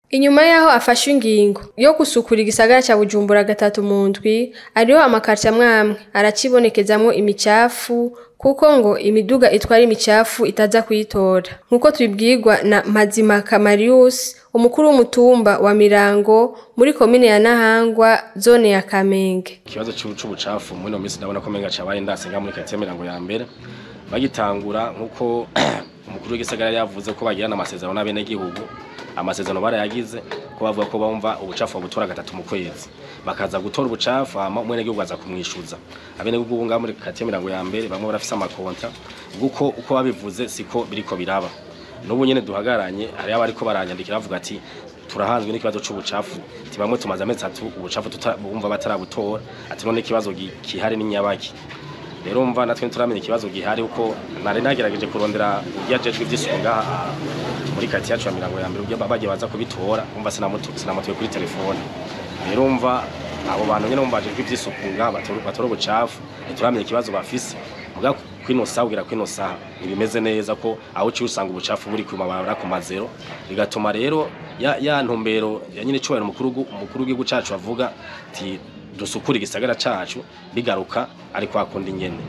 Inyuma yaho afashe ingingo yo gusukura igisagara ca Bujumbura gatatu mu ndwi, ariho amakaritiye amwamwe aracibonekezamwo imicafu kuko ngo imiduga itwara imicafu itaza kuyitora. Nkuko tubibwirwa na Mazimaka Marius, umukuru w'umutumba wa Mirango muri komine ya Ntahangwa, zone ya Kamenge. Ikibazo c'ubucafu muri no minsi ndabona ko menga cabaye ndasenga muri quartier Mirango ya mbere. Bagitangura nkuko umukuru w'igisagara yavuze ko bagirana amasezerano n'abene gihugu. Amasezerano barayagize ko bavuga ko bumva ubucafu butora gatatu mu kwezi, bakaza gutora ubucafu mwene gihugu aza kumwishuza. Abene gihugu nga muri quartier Mirango ya mbere bamwe barafise amakontra guko uko babivuze siko biriko biraba. N'ubu nyene duhagaranye hari abariko baranyandikira bavuga ati turahanzwe n'ikibazo c'ubucafu, tibamwe tumaze amezi 3 ubucafu tutabumva batarabutora, ati none ikibazo gihari n'inyabaki. Rero umva natwe turamenya ikibazo gihari uko nari nagerageje kurondera yajejwe ivy'isuku muri quartier yacu ya Mirango ya mbere ugiye bagiye baza kubitora, umva sinamutuye kuri telefone. Rero umva abo bantu nyene umbaje ivy'isuku batora ubucafu, turamenya ikibazo bafise muga kwinosa ugira kwinosa ibimeze neza ko aho ci usanga ubucafu buri kumabara ku mazero, bigatuma rero ya ntumbero ya nyine cyo umukuru w'igihugu cacu avuga ati dusukura igisagara cacu bigaruka ariko akunda ingene.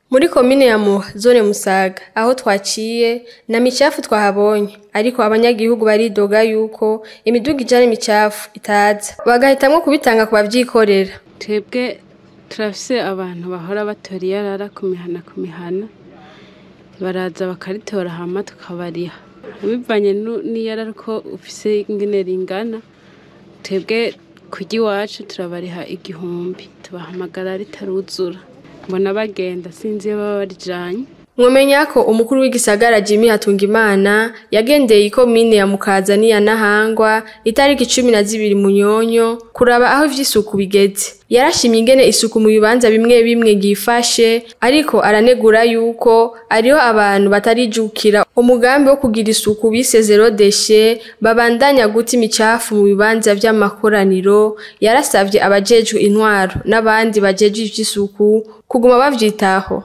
Muri komine ya Muha, zone Musaga, aho twaciye na micafu twahabonye, ariko abanyagihugu baridoga yuko imiduga ijana imicafu itaza, bagahitamwo kubitanga ku bavyikorera. Twebwe turafise abantu bahora batora iyarara ku mihana baraza bakaritora hama tukabariha bivanye n'iyarara ko ufise ingene ringana. Twebwe kugi wacu turabariha 1000, tubahamagara ritaruzura, mbona bagenda sinzi baba barijanye. Mwomenya ko umukuru w'igisagara Jimmy Hatungimana yagendeye ikomine ya Mukaza ni ya Ntahangwa itariki 12 Munyonyo kuraba aho ivy'isuku bigeze. Yarashimye ingene isuku mu bibanza bimwe gifashe, ariko aranegura yuko ariho abantu batarijukira umugambi wo kugira isuku bise zero déchet, babandanya guta imicafu mu bibanza vy'amakoraniro. Yarasavye abajejwe intwaro n'abandi bajejwe ivy'isuku kuguma bavyitaho.